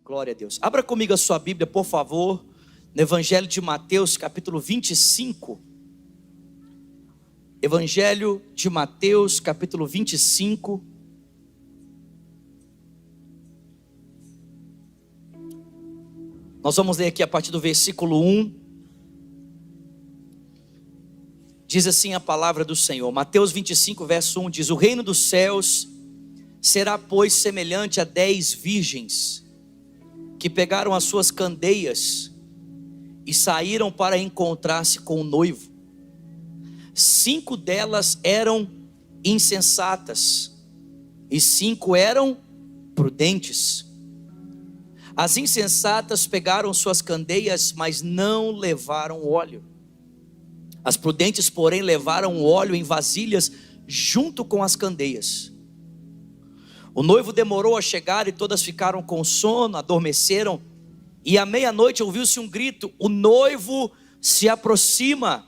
Glória a Deus. Abra comigo a sua Bíblia, por favor, no Evangelho de Mateus, capítulo 25. Evangelho de Mateus, capítulo 25. Nós vamos ler aqui a partir do versículo 1. Diz assim a palavra do Senhor. Mateus 25, verso 1 diz: o reino dos céus será, pois, semelhante a 10 virgens que pegaram as suas candeias e saíram para encontrar-se com o noivo. 5 delas eram insensatas e 5 eram prudentes. As insensatas pegaram suas candeias, mas não levaram óleo. As prudentes, porém, levaram óleo em vasilhas junto com as candeias. O noivo demorou a chegar e todas ficaram com sono, adormeceram. E à meia-noite ouviu-se um grito: o noivo se aproxima,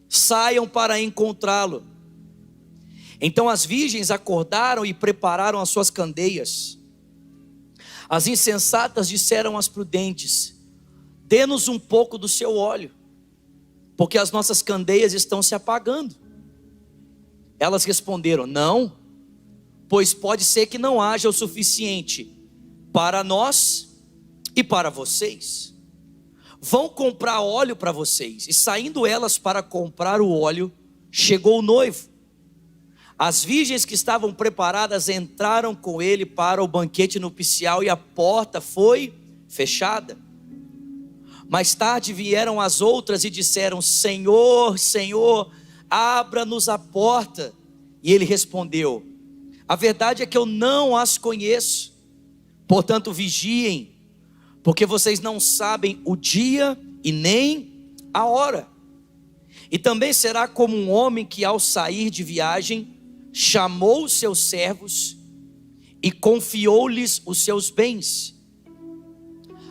saiam para encontrá-lo. Então as virgens acordaram e prepararam as suas candeias. As insensatas disseram às prudentes: dê-nos um pouco do seu óleo, porque as nossas candeias estão se apagando. Elas responderam: não, pois pode ser que não haja o suficiente para nós e para vocês. Vão comprar óleo para vocês. E saindo elas para comprar o óleo, chegou o noivo. As virgens que estavam preparadas entraram com ele para o banquete nupcial e a porta foi fechada. Mais tarde vieram as outras e disseram: Senhor, Senhor, abra-nos a porta. E ele respondeu: a verdade é que eu não as conheço. Portanto vigiem, porque vocês não sabem o dia e nem a hora. E também será como um homem que, ao sair de viagem, chamou os seus servos e confiou-lhes os seus bens.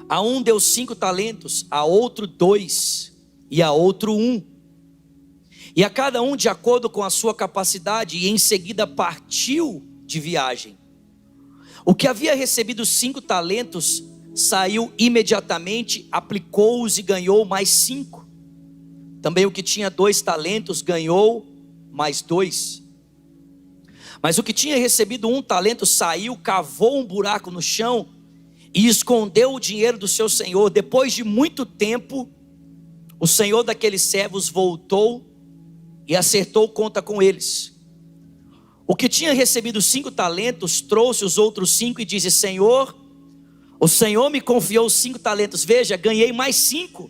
A um deu 5 talentos, a outro 2 e a outro 1. E a cada um de acordo com a sua capacidade, e em seguida partiu de viagem. O que havia recebido 5 talentos saiu imediatamente, aplicou-os e ganhou mais 5. Também o que tinha 2 talentos ganhou mais 2. Mas o que tinha recebido 1 talento saiu, cavou um buraco no chão e escondeu o dinheiro do seu senhor. Depois de muito tempo, o senhor daqueles servos voltou e acertou conta com eles. O que tinha recebido 5 talentos trouxe os outros 5 e disse: Senhor, o Senhor me confiou 5 talentos, veja, ganhei mais 5.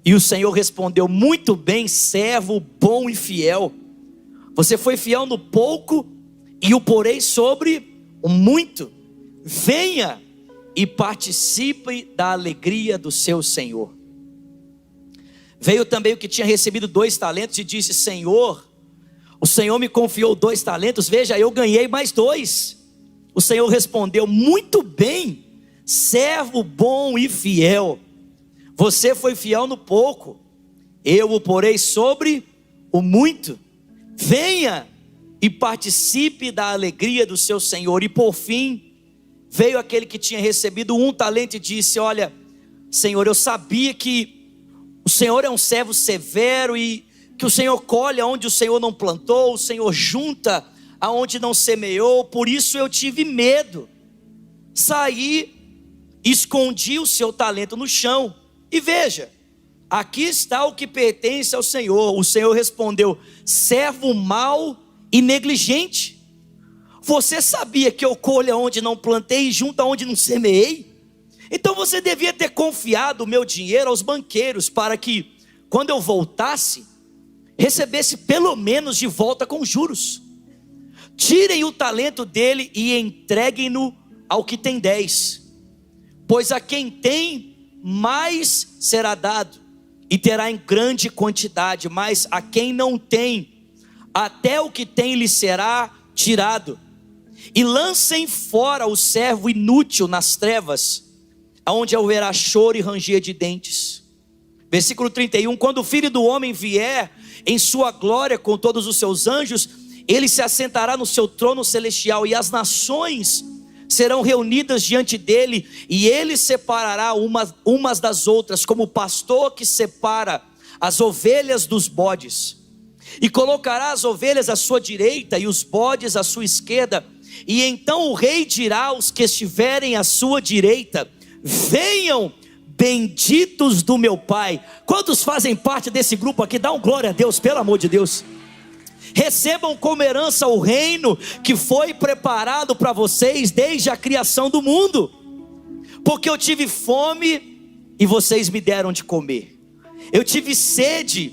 E o Senhor respondeu: muito bem, servo bom e fiel. Você foi fiel no pouco e o porei sobre o muito. Venha e participe da alegria do seu Senhor. Veio também o que tinha recebido 2 talentos e disse: Senhor, o Senhor me confiou 2 talentos, veja, eu ganhei mais 2. O Senhor respondeu: muito bem, servo bom e fiel. Você foi fiel no pouco, eu o porei sobre o muito. Venha e participe da alegria do seu Senhor. E por fim, veio aquele que tinha recebido 1 talento e disse: olha, Senhor, eu sabia que o Senhor é um servo severo e que o Senhor colhe aonde o Senhor não plantou, o Senhor junta aonde não semeou, por isso eu tive medo. Saí, escondi o seu talento no chão e veja, aqui está o que pertence ao Senhor. O Senhor respondeu: servo mau e negligente, você sabia que eu colho aonde não plantei e junto aonde não semeei? Então você devia ter confiado o meu dinheiro aos banqueiros, para que quando eu voltasse, recebesse pelo menos de volta com juros. Tirem o talento dele e entreguem-no ao que tem 10, pois a quem tem, mais será dado, e terá em grande quantidade, mas a quem não tem, até o que tem lhe será tirado. E lancem fora o servo inútil nas trevas, aonde haverá choro e ranger de dentes. Versículo 31, quando o Filho do Homem vier em sua glória com todos os seus anjos, ele se assentará no seu trono celestial, e as nações serão reunidas diante dele, e ele separará umas das outras, como o pastor que separa as ovelhas dos bodes, e colocará as ovelhas à sua direita e os bodes à sua esquerda. E então o rei dirá aos que estiverem à sua direita: venham, benditos do meu Pai. Quantos fazem parte desse grupo aqui? Dá um glória a Deus, pelo amor de Deus. Recebam como herança o reino que foi preparado para vocês desde a criação do mundo. Porque eu tive fome e vocês me deram de comer, eu tive sede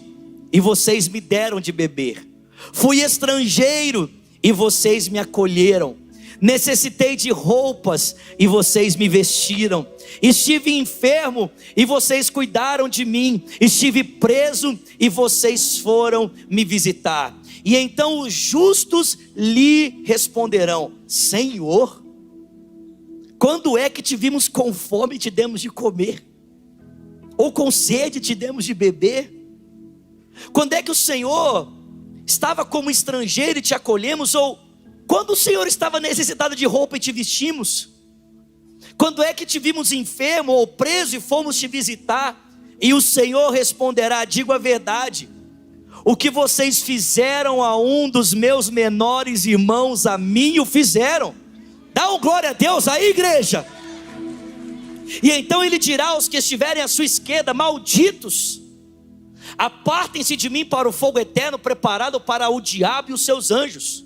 e vocês me deram de beber, fui estrangeiro e vocês me acolheram, necessitei de roupas e vocês me vestiram, estive enfermo e vocês cuidaram de mim, estive preso e vocês foram me visitar. E então os justos lhe responderão: Senhor, quando é que te vimos com fome e te demos de comer? Ou com sede e te demos de beber? Quando é que o Senhor estava como estrangeiro e te acolhemos? Ou quando o Senhor estava necessitado de roupa e te vestimos? Quando é que te vimos enfermo ou preso e fomos te visitar? E o Senhor responderá: digo a verdade, o que vocês fizeram a um dos meus menores irmãos, a mim o fizeram. Dá um glória a Deus aí, igreja. E então ele dirá aos que estiverem à sua esquerda: malditos, apartem-se de mim para o fogo eterno, preparado para o diabo e os seus anjos.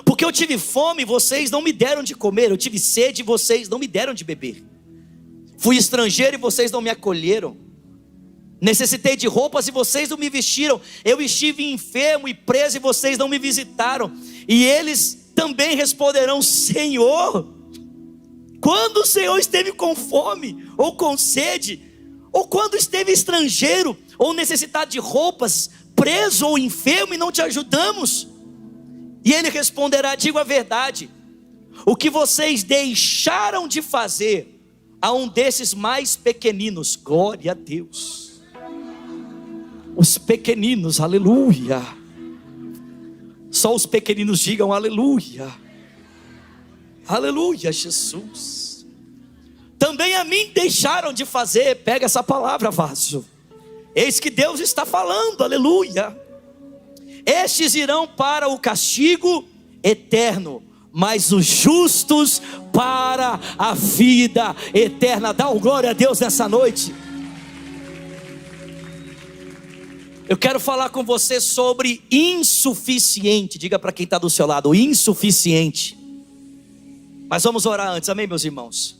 Porque eu tive fome e vocês não me deram de comer, eu tive sede e vocês não me deram de beber, fui estrangeiro e vocês não me acolheram, necessitei de roupas e vocês não me vestiram, eu estive enfermo e preso e vocês não me visitaram. E eles também responderão: Senhor, quando o Senhor esteve com fome ou com sede, ou quando esteve estrangeiro ou necessitado de roupas, preso ou enfermo, e não te ajudamos? E ele responderá: digo a verdade, o que vocês deixaram de fazer a um desses mais pequeninos. Glória a Deus. Os pequeninos, aleluia. Só os pequeninos digam aleluia. Aleluia, Jesus. Também a mim deixaram de fazer. Pega essa palavra, vaso. Eis que Deus está falando, aleluia. Estes irão para o castigo eterno, mas os justos para a vida eterna. Dá um glória a Deus nessa noite. Eu quero falar com você sobre insuficiente. Diga para quem está do seu lado: insuficiente. Mas vamos orar antes, amém, meus irmãos?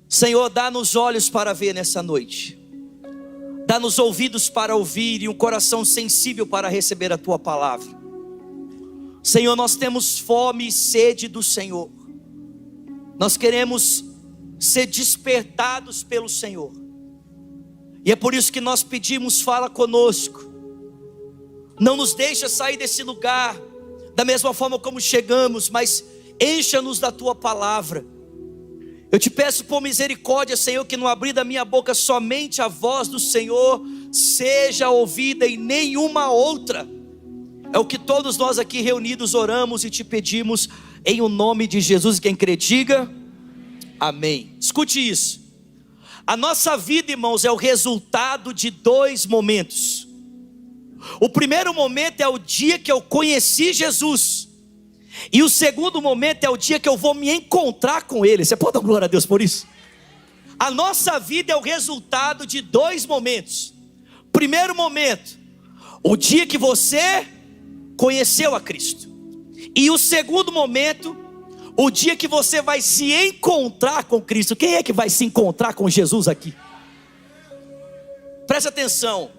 Senhor, dá-nos olhos para ver nessa noite, dá-nos ouvidos para ouvir e um coração sensível para receber a Tua palavra. Senhor, nós temos fome e sede do Senhor, nós queremos ser despertados pelo Senhor, e é por isso que nós pedimos: fala conosco, não nos deixa sair desse lugar da mesma forma como chegamos, mas encha-nos da Tua palavra. Eu te peço por misericórdia, Senhor, que no abrir da minha boca somente a voz do Senhor seja ouvida e nenhuma outra. É o que todos nós aqui reunidos oramos e te pedimos em o nome de Jesus. Quem crê diga amém. Escute isso: a nossa vida, irmãos, é o resultado de dois momentos. O primeiro momento é o dia que eu conheci Jesus, e o segundo momento é o dia que eu vou me encontrar com Ele. Você pode dar glória a Deus por isso? A nossa vida é o resultado de dois momentos. Primeiro momento, o dia que você conheceu a Cristo. E o segundo momento, o dia que você vai se encontrar com Cristo. Quem é que vai se encontrar com Jesus aqui? Preste atenção.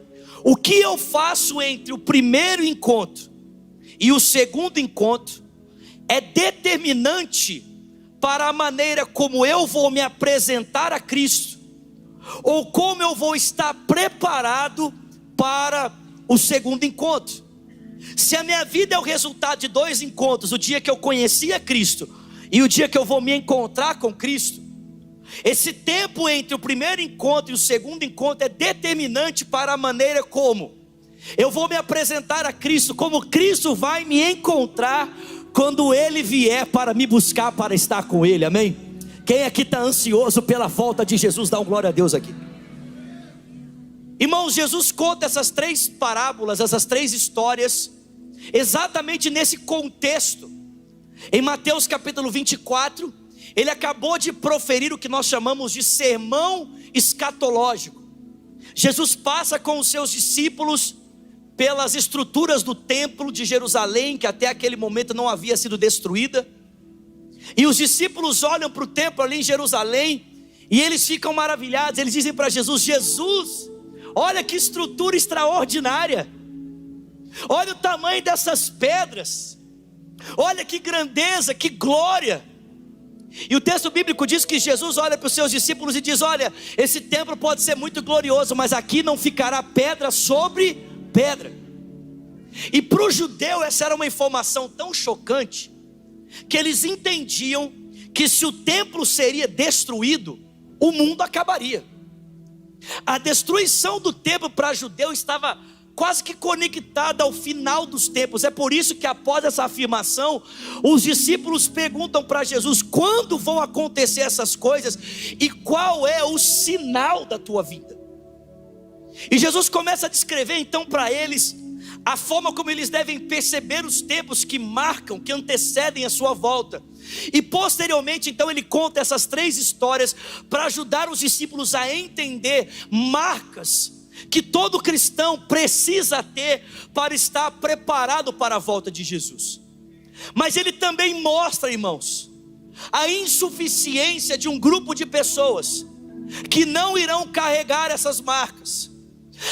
O que eu faço entre o primeiro encontro e o segundo encontro é determinante para a maneira como eu vou me apresentar a Cristo, ou como eu vou estar preparado para o segundo encontro. Se a minha vida é o resultado de dois encontros, o dia que eu conheci a Cristo e o dia que eu vou me encontrar com Cristo, esse tempo entre o primeiro encontro e o segundo encontro é determinante para a maneira como eu vou me apresentar a Cristo, como Cristo vai me encontrar quando Ele vier para me buscar, para estar com Ele, amém? Quem aqui está ansioso pela volta de Jesus, dá um glória a Deus aqui. Irmãos, Jesus conta essas 3 parábolas, essas 3 histórias, exatamente nesse contexto. Em Mateus capítulo 24, Ele acabou de proferir o que nós chamamos de sermão escatológico. Jesus passa com os seus discípulos pelas estruturas do templo de Jerusalém, que até aquele momento não havia sido destruída. E os discípulos olham para o templo ali em Jerusalém, e eles ficam maravilhados. Eles dizem para Jesus: Jesus, olha que estrutura extraordinária, olha o tamanho dessas pedras, olha que grandeza, que glória. E o texto bíblico diz que Jesus olha para os seus discípulos e diz: olha, esse templo pode ser muito glorioso, mas aqui não ficará pedra sobre pedra. E para o judeu essa era uma informação tão chocante, que eles entendiam que se o templo seria destruído, o mundo acabaria. A destruição do templo para judeu estava quase que conectada ao final dos tempos. É por isso que após essa afirmação, os discípulos perguntam para Jesus: quando vão acontecer essas coisas? E qual é o sinal da tua vida? E Jesus começa a descrever então para eles a forma como eles devem perceber os tempos que marcam, que antecedem a sua volta. E posteriormente então ele conta essas 3 histórias para ajudar os discípulos a entender marcas que todo cristão precisa ter para estar preparado para a volta de Jesus. Mas ele também mostra, irmãos, a insuficiência de um grupo de pessoas que não irão carregar essas marcas.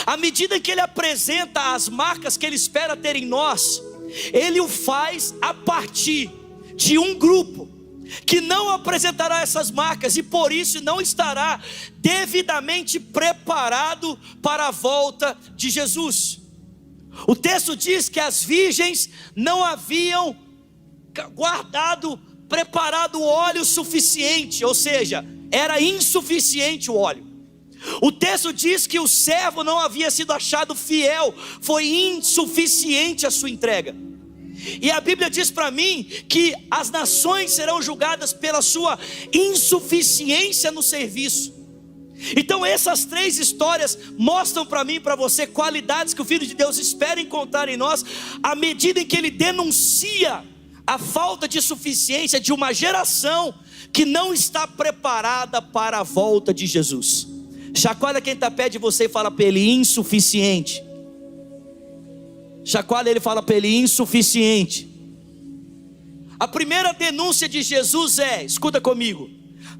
À medida que ele apresenta as marcas que ele espera ter em nós, ele o faz a partir de um grupo que não apresentará essas marcas e por isso não estará devidamente preparado para a volta de Jesus. O texto diz que as virgens não haviam preparado o óleo suficiente, ou seja, era insuficiente o óleo. O texto diz que o servo não havia sido achado fiel, foi insuficiente a sua entrega. E a Bíblia diz para mim que as nações serão julgadas pela sua insuficiência no serviço. Então essas 3 histórias mostram para mim e para você qualidades que o Filho de Deus espera encontrar em nós, à medida em que ele denuncia a falta de suficiência de uma geração que não está preparada para a volta de Jesus. Chacoalha quem está perto de você e fala para ele: insuficiente. Chacoalha ele e fala para ele: insuficiente. A primeira denúncia de Jesus é, escuta comigo,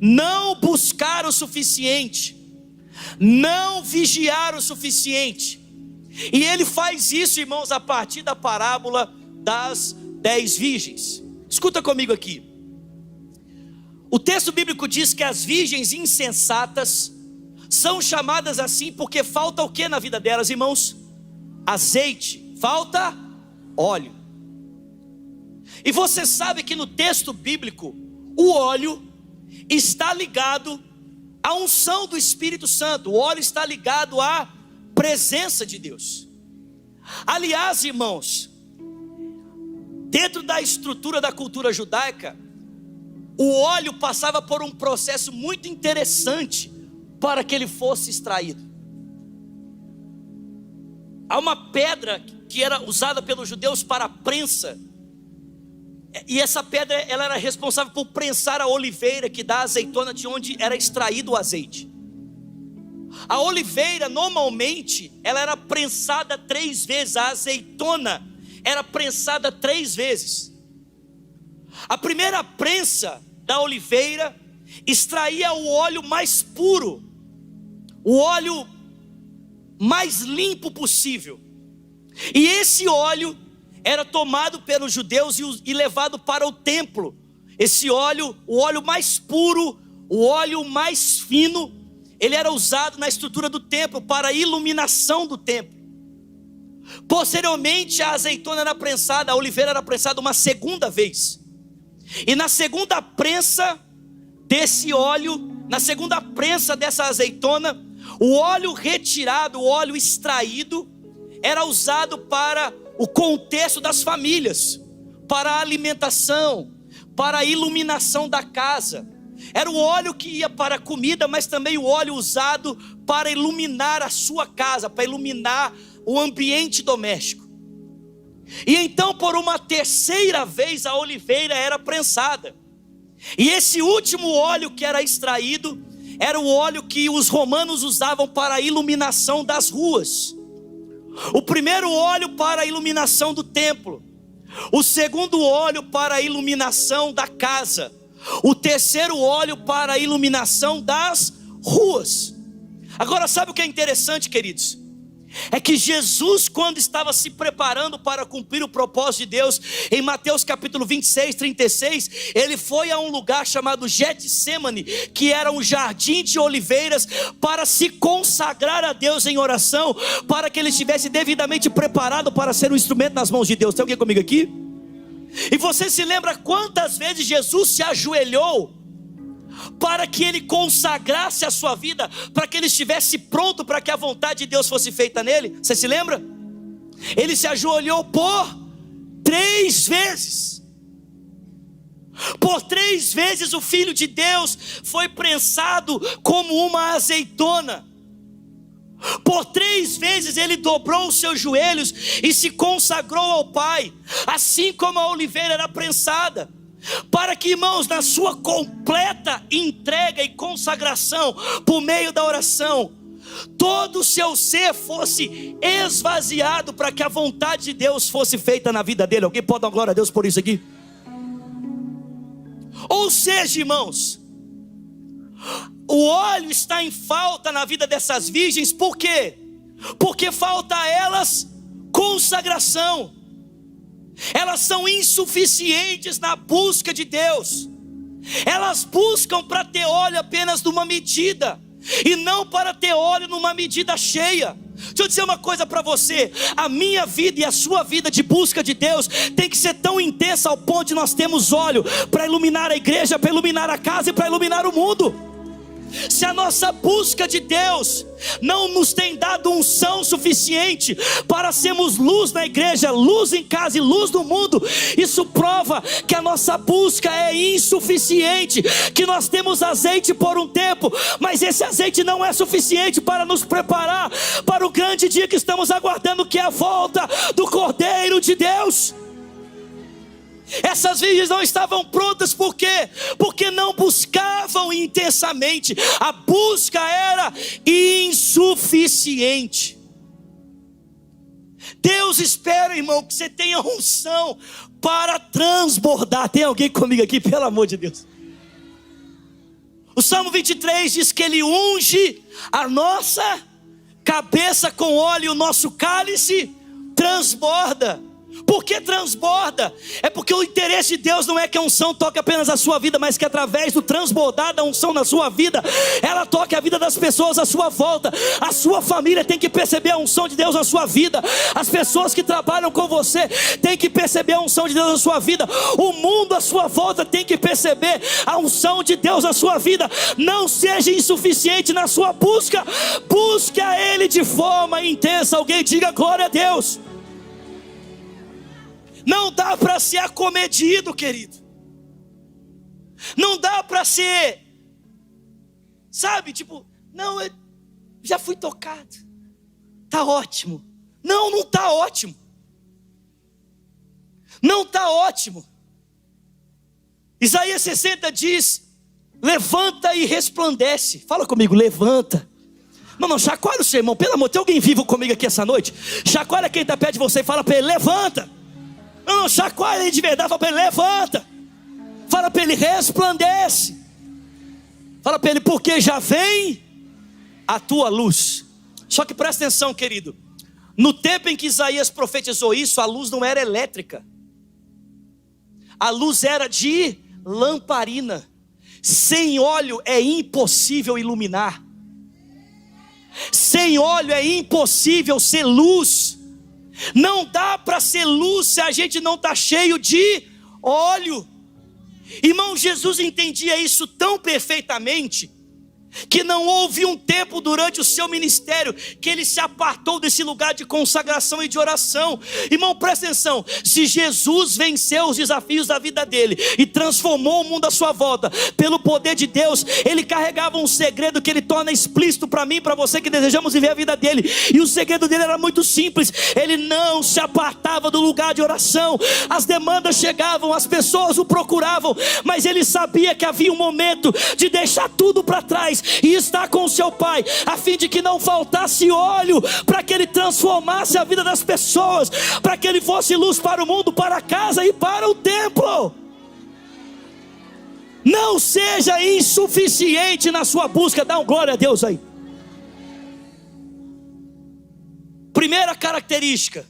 não buscar o suficiente, não vigiar o suficiente. E ele faz isso, irmãos, a partir da parábola das 10 virgens. Escuta comigo aqui. O texto bíblico diz que as virgens insensatas são chamadas assim porque falta o que na vida delas, irmãos? Azeite, falta óleo. E você sabe que no texto bíblico o óleo está ligado à unção do Espírito Santo. O óleo está ligado à presença de Deus. Aliás, irmãos, dentro da estrutura da cultura judaica, o óleo passava por um processo muito interessante para que ele fosse extraído. Há uma pedra que era usada pelos judeus para a prensa, e essa pedra ela era responsável por prensar a oliveira que dá a azeitona de onde era extraído o azeite. A oliveira normalmente ela era prensada 3 vezes, a azeitona era prensada 3 vezes. A primeira prensa da oliveira extraía o óleo mais puro, o óleo mais limpo possível. E esse óleo era tomado pelos judeus e levado para o templo. Esse óleo, o óleo mais puro, o óleo mais fino, ele era usado na estrutura do templo para a iluminação do templo. Posteriormente a azeitona era prensada, a oliveira era prensada uma segunda vez. E na segunda prensa desse óleo, na segunda prensa dessa azeitona, o óleo retirado, o óleo extraído, era usado para o contexto das famílias, para a alimentação, para a iluminação da casa. Era o óleo que ia para a comida, mas também o óleo usado para iluminar a sua casa, para iluminar o ambiente doméstico. E então, por uma terceira vez, a oliveira era prensada. E esse último óleo que era extraído era o óleo que os romanos usavam para a iluminação das ruas. O primeiro óleo para a iluminação do templo, o segundo óleo para a iluminação da casa, o terceiro óleo para a iluminação das ruas. Agora, sabe o que é interessante, queridos? É que Jesus, quando estava se preparando para cumprir o propósito de Deus, em Mateus capítulo 26, 36, ele foi a um lugar chamado Getsemane, que era um jardim de oliveiras, para se consagrar a Deus em oração, para que ele estivesse devidamente preparado para ser um instrumento nas mãos de Deus. Tem alguém comigo aqui? E você se lembra quantas vezes Jesus se ajoelhou para que ele consagrasse a sua vida, para que ele estivesse pronto para que a vontade de Deus fosse feita nele? Você se lembra? Ele se ajoelhou por 3 vezes. Por 3 vezes o Filho de Deus foi prensado como uma azeitona. Por 3 vezes ele dobrou os seus joelhos e se consagrou ao Pai, assim como a oliveira era prensada, para que, irmãos, na sua completa entrega e consagração, por meio da oração, todo o seu ser fosse esvaziado, para que a vontade de Deus fosse feita na vida dele. Alguém pode dar glória a Deus por isso aqui? Ou seja, irmãos, o óleo está em falta na vida dessas virgens. Por quê? Porque falta a elas consagração. Elas são insuficientes na busca de Deus. Elas buscam para ter óleo apenas numa medida, e não para ter óleo numa medida cheia. Deixa eu dizer uma coisa para você: a minha vida e a sua vida de busca de Deus tem que ser tão intensa ao ponto de nós termos óleo para iluminar a igreja, para iluminar a casa e para iluminar o mundo. Se a nossa busca de Deus não nos tem dado unção suficiente para sermos luz na igreja, luz em casa e luz no mundo, isso prova que a nossa busca é insuficiente, que nós temos azeite por um tempo, mas esse azeite não é suficiente para nos preparar para o grande dia que estamos aguardando, que é a volta do Cordeiro de Deus. Essas virgens não estavam prontas, por quê? Porque não buscavam intensamente. A busca era insuficiente. Deus espera, irmão, que você tenha unção para transbordar. Tem alguém comigo aqui, pelo amor de Deus? O Salmo 23 diz que ele unge a nossa cabeça com óleo, o nosso cálice transborda. Por que transborda? É porque o interesse de Deus não é que a unção toque apenas a sua vida, mas que através do transbordar da unção na sua vida, ela toque a vida das pessoas à sua volta. A sua família tem que perceber a unção de Deus na sua vida. As pessoas que trabalham com você têm que perceber a unção de Deus na sua vida. O mundo à sua volta tem que perceber a unção de Deus na sua vida. Não seja insuficiente na sua busca. Busque a Ele de forma intensa. Alguém diga glória a Deus. Não dá para ser acomedido, querido. Não dá para ser, sabe, tipo, não, eu já fui tocado, tá ótimo. Não, não tá ótimo. Não tá ótimo. Isaías 60 diz: levanta e resplandece. Fala comigo, levanta. Não, chacoalha o seu irmão, pelo amor, tem alguém vivo comigo aqui essa noite? Chacoalha quem está perto de você e fala para ele, levanta. Não, chacoalha ele de verdade, fala para ele, levanta. Fala para ele, resplandece. Fala para ele, porque já vem a tua luz. Só que presta atenção, querido. No tempo em que Isaías profetizou isso, a luz não era elétrica. A luz era de lamparina. Sem óleo é impossível iluminar. Sem óleo é impossível ser luz. Não dá para ser luz se a gente não está cheio de óleo. Irmão, Jesus entendia isso tão perfeitamente que não houve um tempo durante o seu ministério que ele se apartou desse lugar de consagração e de oração. Irmão, presta atenção, se Jesus venceu os desafios da vida dele e transformou o mundo à sua volta, pelo poder de Deus, ele carregava um segredo que ele torna explícito para mim e para você que desejamos viver a vida dele, e o segredo dele era muito simples: ele não se apartava do lugar de oração. As demandas chegavam, as pessoas o procuravam, mas ele sabia que havia um momento de deixar tudo para trás e estar com o seu pai, a fim de que não faltasse óleo, para que ele transformasse a vida das pessoas, para que ele fosse luz para o mundo, para a casa e para o templo. Não seja insuficiente na sua busca. Dá um glória a Deus aí. Primeira característica: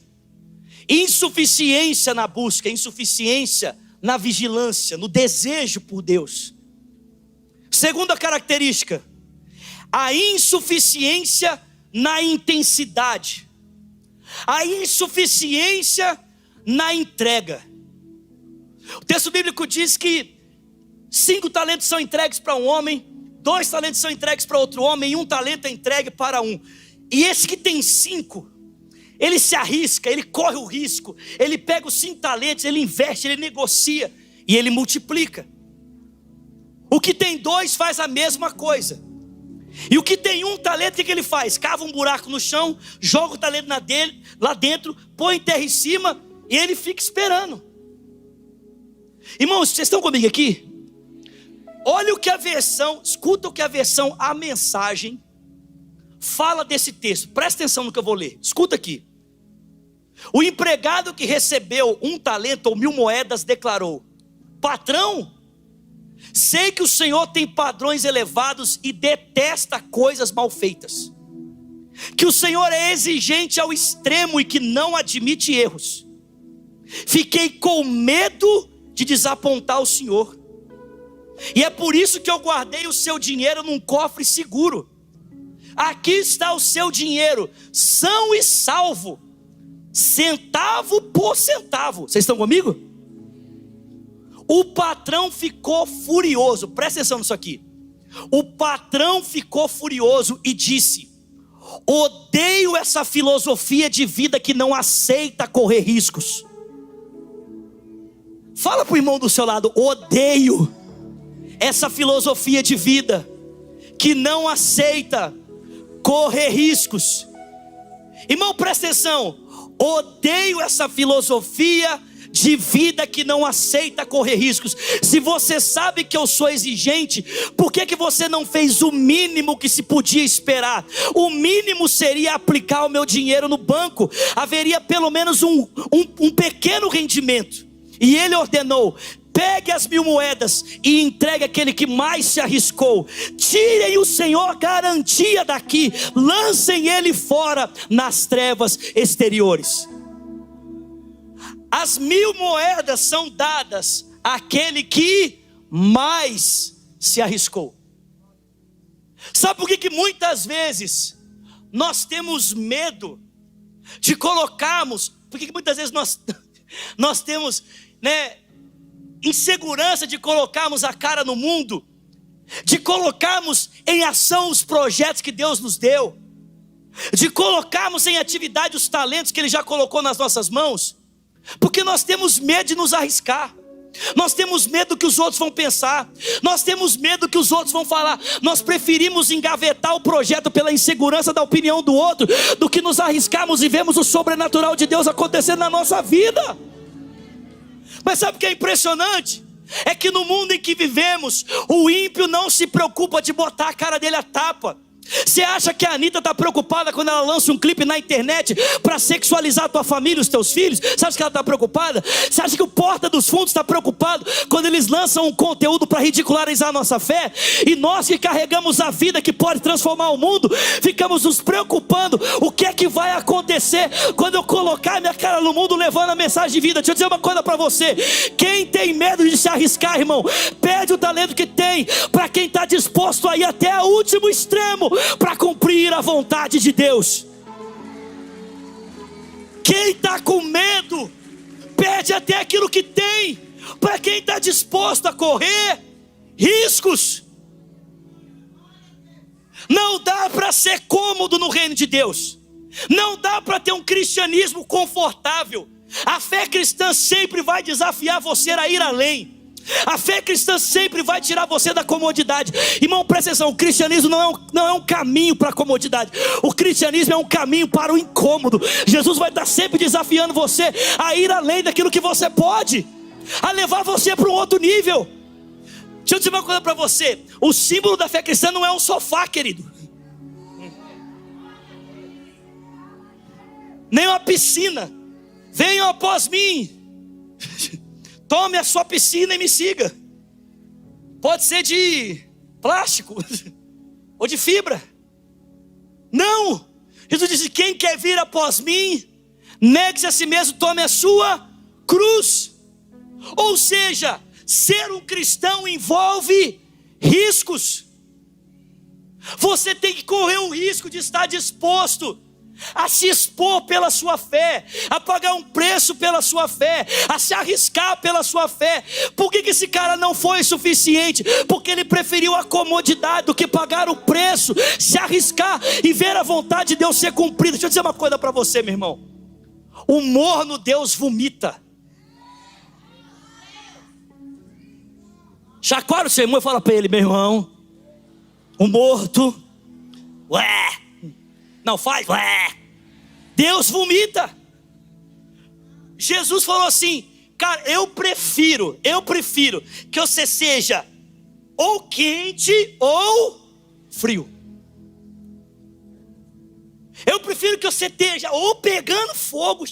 insuficiência na busca, insuficiência na vigilância, no desejo por Deus. Segunda característica: a insuficiência na intensidade, a insuficiência na entrega. O texto bíblico diz que 5 talentos são entregues para um homem, 2 talentos são entregues para outro homem, e 1 talento é entregue para um. E esse que tem 5, ele se arrisca, ele corre o risco, ele pega os 5 talentos, ele investe, ele negocia e ele multiplica. O que tem 2 faz a mesma coisa. E o que tem 1 talento, o que ele faz? Cava um buraco no chão, joga o talento lá dentro, põe terra em cima e ele fica esperando. Irmãos, vocês estão comigo aqui? Olha o que a versão, escuta o que a versão A Mensagem fala desse texto. Presta atenção no que eu vou ler. Escuta aqui. O empregado que recebeu 1 talento ou 1000 moedas declarou: patrão, sei que o Senhor tem padrões elevados e detesta coisas mal feitas, que o Senhor é exigente ao extremo e que não admite erros. Fiquei com medo de desapontar o Senhor, e é por isso que eu guardei o seu dinheiro num cofre seguro. Aqui está o seu dinheiro, são e salvo, centavo por centavo. Vocês estão comigo? O patrão ficou furioso. Presta atenção nisso aqui. O patrão ficou furioso e disse: odeio essa filosofia de vida que não aceita correr riscos. Fala para o irmão do seu lado: odeio essa filosofia de vida que não aceita correr riscos. Irmão, presta atenção. Odeio essa filosofia de vida que não aceita correr riscos. Se você sabe que eu sou exigente, por que você não fez o mínimo que se podia esperar? O mínimo seria aplicar o meu dinheiro no banco. Haveria pelo menos um pequeno rendimento. E ele ordenou: pegue as 1000 moedas e entregue aquele que mais se arriscou. Tirem o Senhor garantia daqui, lancem ele fora nas trevas exteriores. As 1000 moedas são dadas àquele que mais se arriscou. Sabe por que muitas vezes nós temos medo de colocarmos? Por que muitas vezes nós temos, insegurança de colocarmos a cara no mundo, de colocarmos em ação os projetos que Deus nos deu, de colocarmos em atividade os talentos que Ele já colocou nas nossas mãos? Porque nós temos medo de nos arriscar. Nós temos medo do que os outros vão pensar. Nós temos medo do que os outros vão falar. Nós preferimos engavetar o projeto pela insegurança da opinião do outro, do que nos arriscarmos e vermos o sobrenatural de Deus acontecendo na nossa vida. Mas sabe o que é impressionante? É que no mundo em que vivemos, o ímpio não se preocupa de botar a cara dele à tapa. Você acha que a Anitta está preocupada quando ela lança um clipe na internet para sexualizar a tua família, os teus filhos? Você acha que ela está preocupada? Você acha que o Porta dos Fundos está preocupado quando eles lançam um conteúdo para ridicularizar a nossa fé? E nós que carregamos a vida que pode transformar o mundo, ficamos nos preocupando o que é que vai acontecer quando eu colocar minha cara no mundo levando a mensagem de vida. Deixa eu dizer uma coisa para você: quem tem medo de se arriscar, irmão, perde o talento que tem para quem está disposto a ir até o último extremo para cumprir a vontade de Deus. Quem está com medo perde até aquilo que tem para quem está disposto a correr riscos. Não dá para ser cômodo no reino de Deus. Não dá para ter um cristianismo confortável. A fé cristã sempre vai desafiar você a ir além. A fé cristã sempre vai tirar você da comodidade. Irmão, presta atenção, o cristianismo não é um caminho para a comodidade. O cristianismo é um caminho para o incômodo. Jesus vai estar sempre desafiando você a ir além daquilo que você pode, a levar você para um outro nível. Deixa eu dizer uma coisa para você. O símbolo da fé cristã não é um sofá, querido, nem uma piscina. Venham após mim, tome a sua piscina e me siga. Pode ser de plástico ou de fibra. Não, Jesus disse: quem quer vir após mim, negue-se a si mesmo, tome a sua cruz. Ou seja, ser um cristão envolve riscos. Você tem que correr o risco de estar disposto a se expor pela sua fé, a pagar um preço pela sua fé, a se arriscar pela sua fé. Por que esse cara não foi suficiente? Porque ele preferiu a comodidade do que pagar o preço, se arriscar e ver a vontade de Deus ser cumprida. Deixa eu dizer uma coisa para você, meu irmão. O morno Deus vomita. Chacoalha o seu irmão e fala para ele: meu irmão, o morto, não faz, Deus vomita. Jesus falou assim: cara, eu prefiro que você seja ou quente ou frio. Eu prefiro que você esteja ou pegando fogo,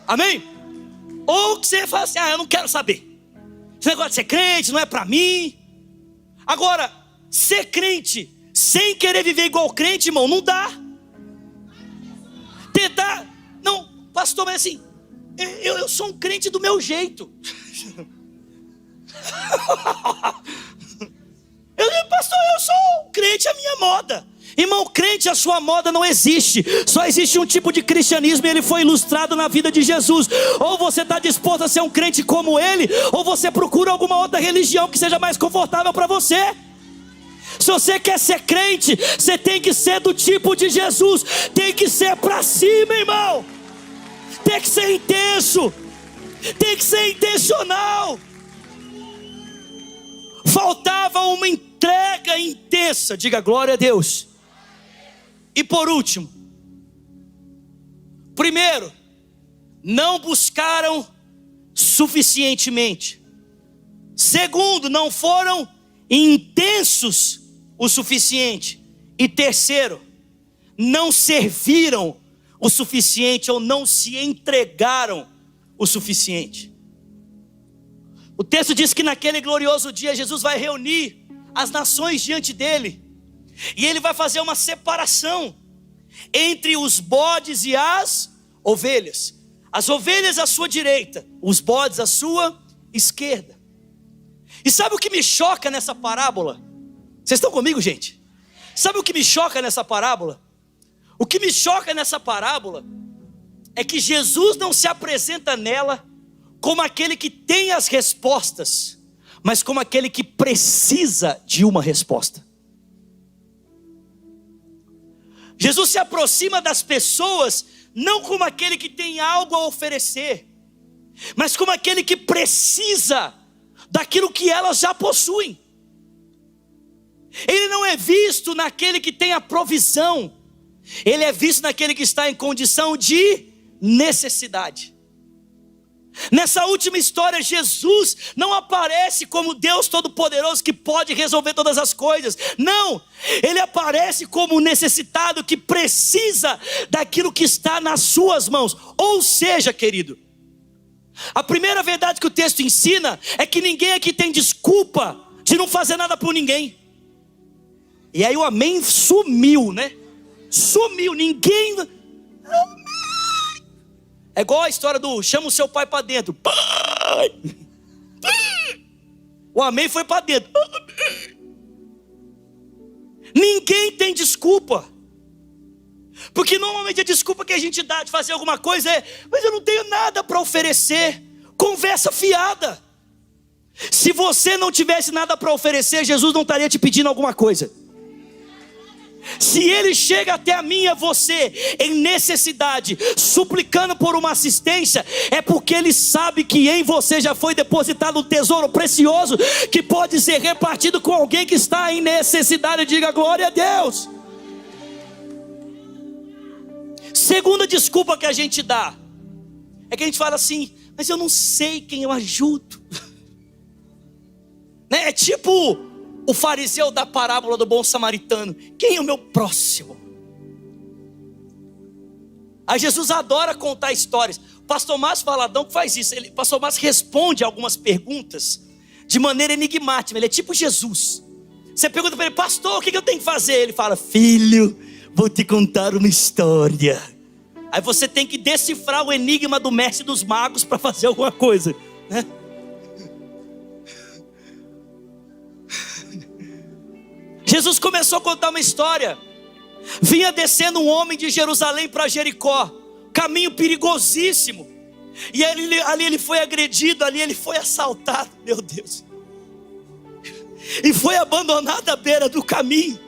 amém? Ou que você fala assim: eu não quero saber, esse negócio de ser crente não é para mim. Agora, ser crente sem querer viver igual crente, irmão, não dá. Tentar, não, pastor, mas assim, eu sou um crente do meu jeito. Pastor, eu sou um crente à minha moda. Irmão, crente à sua moda não existe. Só existe um tipo de cristianismo e ele foi ilustrado na vida de Jesus. Ou você está disposto a ser um crente como ele, ou você procura alguma outra religião que seja mais confortável para você. Se você quer ser crente, você tem que ser do tipo de Jesus. Tem que ser para cima, irmão. Tem que ser intenso. Tem que ser intencional. Faltava uma entrega intensa. Diga glória a Deus. E por último, primeiro, não buscaram suficientemente. Segundo, não foram intensos o suficiente. E terceiro, não serviram o suficiente ou não se entregaram o suficiente. O texto diz que naquele glorioso dia Jesus vai reunir as nações diante dele, e ele vai fazer uma separação entre os bodes e as ovelhas. As ovelhas à sua direita, os bodes à sua esquerda. E sabe o que me choca nessa parábola? Vocês estão comigo, gente? Sabe o que me choca nessa parábola? O que me choca nessa parábola é que Jesus não se apresenta nela como aquele que tem as respostas, mas como aquele que precisa de uma resposta. Jesus se aproxima das pessoas não como aquele que tem algo a oferecer, mas como aquele que precisa daquilo que elas já possuem. Ele não é visto naquele que tem a provisão, ele é visto naquele que está em condição de necessidade. Nessa última história, Jesus não aparece como Deus Todo-Poderoso que pode resolver todas as coisas. Não, ele aparece como necessitado que precisa daquilo que está nas suas mãos. Ou seja, querido, a primeira verdade que o texto ensina é que ninguém aqui tem desculpa de não fazer nada por ninguém. E aí o amém sumiu, né? Sumiu, ninguém... É igual a história do chama o seu pai para dentro. Pai! O amém foi para dentro. Ninguém tem desculpa. Porque normalmente a desculpa que a gente dá de fazer alguma coisa é: mas eu não tenho nada para oferecer. Conversa fiada. Se você não tivesse nada para oferecer, Jesus não estaria te pedindo alguma coisa. Se Ele chega até a mim e a você em necessidade, suplicando por uma assistência, é porque Ele sabe que em você já foi depositado um tesouro precioso, que pode ser repartido com alguém que está em necessidade. Diga glória a Deus. Segunda desculpa que a gente dá, é que a gente fala assim: mas eu não sei quem eu ajudo. É tipo o fariseu da parábola do bom samaritano: quem é o meu próximo? Aí Jesus adora contar histórias. O pastor Márcio Valadão que faz isso. O pastor Márcio responde algumas perguntas de maneira enigmática. Ele é tipo Jesus. Você pergunta para ele: pastor, o que eu tenho que fazer? Ele fala: filho, vou te contar uma história. Aí você tem que decifrar o enigma do mestre dos magos para fazer alguma coisa, né? Jesus começou a contar uma história. Vinha descendo um homem de Jerusalém para Jericó, caminho perigosíssimo. E ali ele foi agredido, ali ele foi assaltado, meu Deus. E foi abandonado à beira do caminho.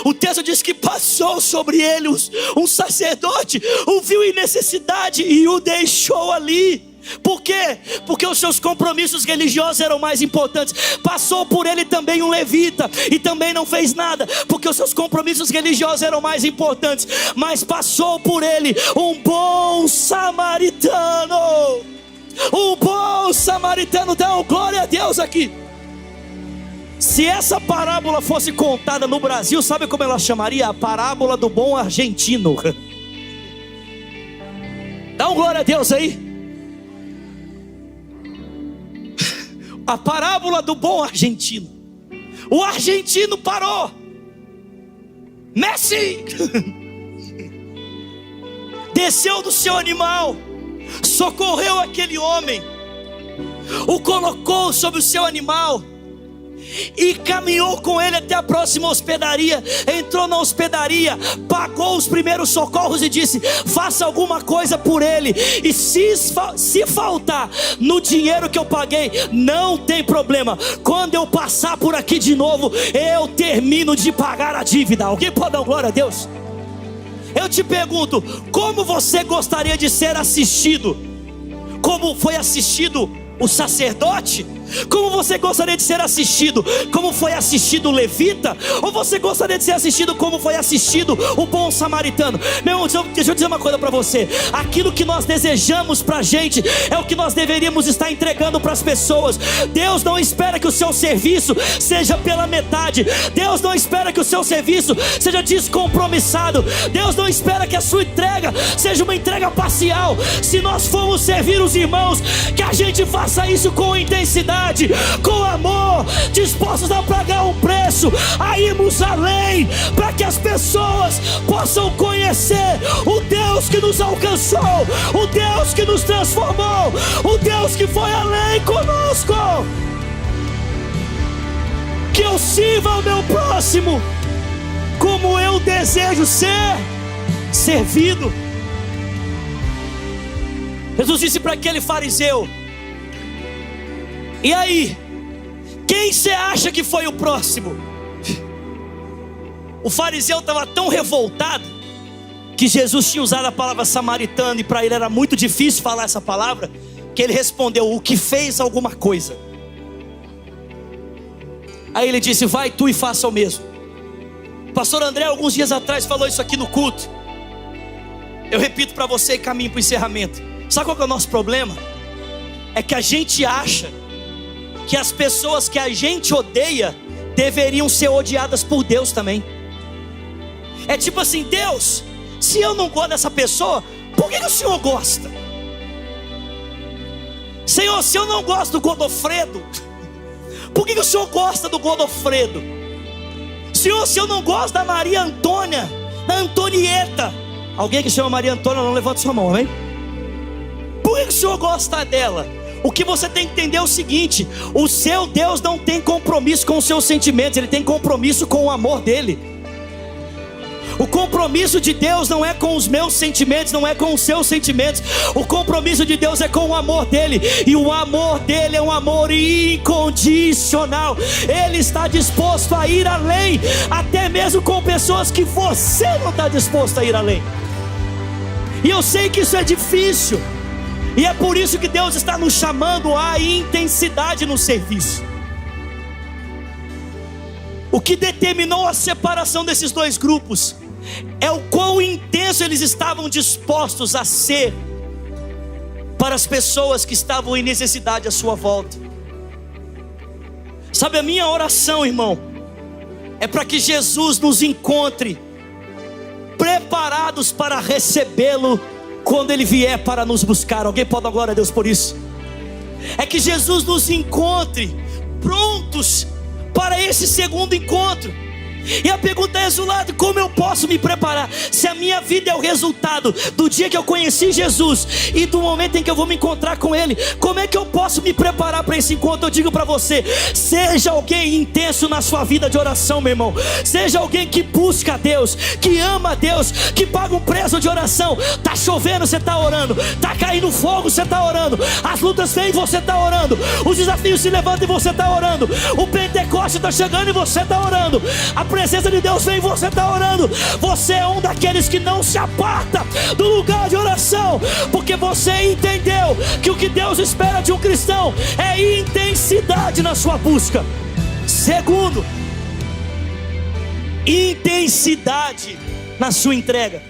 O texto diz que passou sobre ele um sacerdote, o viu em necessidade e o deixou ali. Por quê? Porque os seus compromissos religiosos eram mais importantes. Passou por ele também um levita e também não fez nada, porque os seus compromissos religiosos eram mais importantes. Mas passou por ele um bom samaritano. Um bom samaritano. Dá glória a Deus aqui. Se essa parábola fosse contada no Brasil, sabe como ela chamaria? A parábola do bom argentino. Dá glória a Deus aí. A parábola do bom argentino. O argentino parou. Messi! Desceu do seu animal, socorreu aquele homem, o colocou sobre o seu animal e caminhou com ele até a próxima hospedaria. Entrou na hospedaria, pagou os primeiros socorros e disse: faça alguma coisa por ele. E se faltar no dinheiro que eu paguei, não tem problema. Quando eu passar por aqui de novo, eu termino de pagar a dívida. Alguém pode dar glória a Deus? Eu te pergunto: como você gostaria de ser assistido? Como foi assistido o sacerdote? Como você gostaria de ser assistido? Como foi assistido o levita? Ou você gostaria de ser assistido como foi assistido o bom samaritano? Meu irmão, deixa eu dizer uma coisa para você. Aquilo que nós desejamos para a gente é o que nós deveríamos estar entregando para as pessoas. Deus não espera que o seu serviço seja pela metade. Deus não espera que o seu serviço seja descompromissado. Deus não espera que a sua entrega seja uma entrega parcial. Se nós formos servir os irmãos, que a gente faça isso com intensidade, com amor, dispostos a pagar um preço, a irmos além, para que as pessoas possam conhecer o Deus que nos alcançou, o Deus que nos transformou, o Deus que foi além conosco. Que eu sirva ao meu próximo como eu desejo ser servido. Jesus disse para aquele fariseu: e aí, quem você acha que foi o próximo? O fariseu estava tão revoltado que Jesus tinha usado a palavra samaritano, e para ele era muito difícil falar essa palavra, que ele respondeu: o que fez alguma coisa. Aí ele disse: vai tu e faça o mesmo. O pastor André alguns dias atrás falou isso aqui no culto. Eu repito para você e caminho para o encerramento. Sabe qual que é o nosso problema? É que a gente acha que as pessoas que a gente odeia deveriam ser odiadas por Deus também. É tipo assim: Deus, se eu não gosto dessa pessoa, por que o Senhor gosta? Senhor, se eu não gosto do Godofredo, por que o Senhor gosta do Godofredo? Senhor, se eu não gosto da Maria Antônia, da Antonieta, alguém que chama Maria Antônia, não levanta sua mão, amém? Por que o Senhor gosta dela? O que você tem que entender é o seguinte: o seu Deus não tem compromisso com os seus sentimentos, Ele tem compromisso com o amor dEle. O compromisso de Deus não é com os meus sentimentos, não é com os seus sentimentos. O compromisso de Deus é com o amor dele. E o amor dele é um amor incondicional. Ele está disposto a ir além, até mesmo com pessoas que você não está disposto a ir além. E eu sei que isso é difícil. E é por isso que Deus está nos chamando à intensidade no serviço. O que determinou a separação desses dois grupos é o quão intenso eles estavam dispostos a ser para as pessoas que estavam em necessidade à sua volta. Sabe, a minha oração, irmão, é para que Jesus nos encontre preparados para recebê-lo quando ele vier para nos buscar. Alguém pode dar glória a Deus por isso? É que Jesus nos encontre prontos para esse segundo encontro. E a pergunta é, Zulado, como eu posso me preparar? Se a minha vida é o resultado do dia que eu conheci Jesus e do momento em que eu vou me encontrar com Ele, como é que eu posso me preparar para esse encontro? Eu digo para você, seja alguém intenso na sua vida de oração, meu irmão. Seja alguém que busca a Deus, que ama a Deus, que paga um preço de oração. Está chovendo, você está orando. Está caindo fogo, você está orando. As lutas vêm, você está orando. Os desafios se levantam e você está orando. O Pentecoste está chegando e você está orando. A presença de Deus vem e você está orando. Você é um daqueles que não se aparta do lugar de oração, porque você entendeu que o que Deus espera de um cristão é intensidade na sua busca. Segundo, intensidade na sua entrega.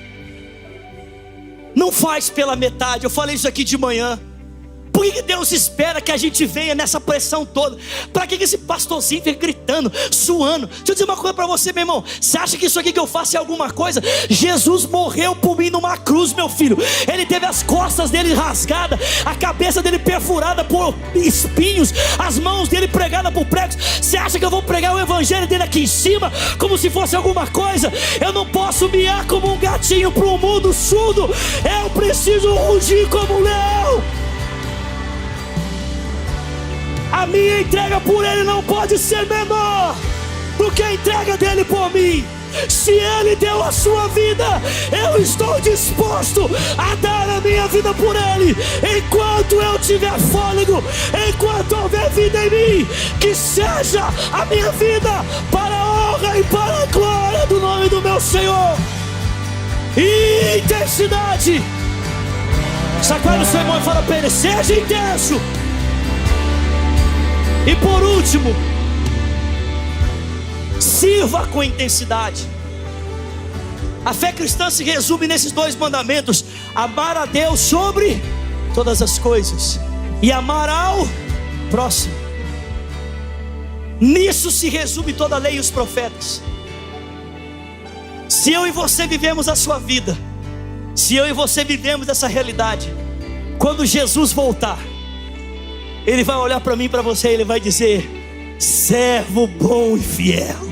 Não faz pela metade. Eu falei isso aqui de manhã. Por que Deus espera que a gente venha nessa pressão toda? Para que esse pastorzinho fica gritando, suando? Deixa eu dizer uma coisa para você, meu irmão. Você acha que isso aqui que eu faço é alguma coisa? Jesus morreu por mim numa cruz, meu filho. Ele teve as costas dele rasgadas, a cabeça dele perfurada por espinhos, as mãos dele pregadas por pregos. Você acha que eu vou pregar o evangelho dele aqui em cima como se fosse alguma coisa? Eu não posso miar como um gatinho para um mundo surdo. Eu preciso rugir como um leão. A minha entrega por Ele não pode ser menor do que a entrega dele por mim. Se Ele deu a sua vida, eu estou disposto a dar a minha vida por Ele. Enquanto eu tiver fôlego, enquanto houver vida em mim, que seja a minha vida para a honra e para a glória do nome do meu Senhor. Intensidade. Sacode o seu irmão e fala para ele, seja intenso. E por último, sirva com intensidade. A fé cristã se resume nesses dois mandamentos: amar a Deus sobre todas as coisas e amar ao próximo. Nisso se resume toda a lei e os profetas. Se eu e você vivemos a sua vida, se eu e você vivemos essa realidade, quando Jesus voltar, Ele vai olhar para mim e para você e Ele vai dizer: servo bom e fiel.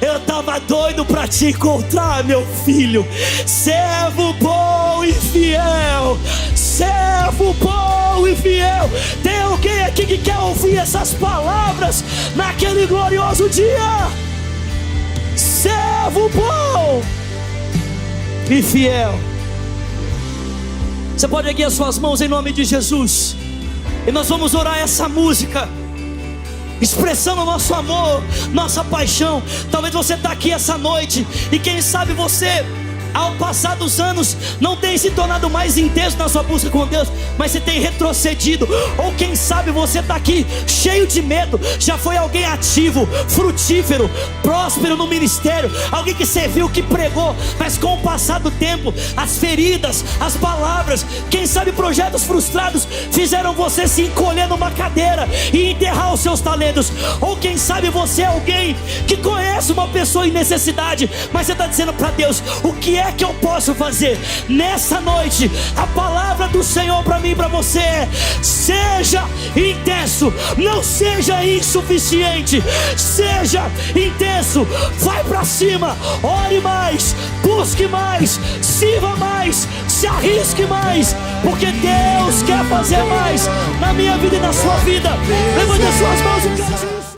Eu estava doido para te encontrar, meu filho. Servo bom e fiel. Servo bom e fiel. Tem alguém aqui que quer ouvir essas palavras naquele glorioso dia? Servo bom e fiel. Você pode erguer as suas mãos em nome de Jesus. E nós vamos orar essa música, expressando o nosso amor, nossa paixão. Talvez você está aqui essa noite e quem sabe você, ao passar dos anos, não tem se tornado mais intenso na sua busca com Deus, mas você tem retrocedido. Ou quem sabe você está aqui cheio de medo. Já foi alguém ativo, frutífero, próspero no ministério, alguém que serviu, que pregou, mas com o passar do tempo, as feridas, as palavras, quem sabe projetos frustrados fizeram você se encolher numa cadeira e enterrar os seus talentos. Ou quem sabe você é alguém que conhece uma pessoa em necessidade, mas você está dizendo para Deus: o que é que eu posso fazer? Nessa noite, a palavra do Senhor para mim e para você é: seja intenso, não seja insuficiente, seja intenso, vai para cima, ore mais, busque mais, sirva mais, se arrisque mais, porque Deus quer fazer mais na minha vida e na sua vida. Levante as suas mãos e cante.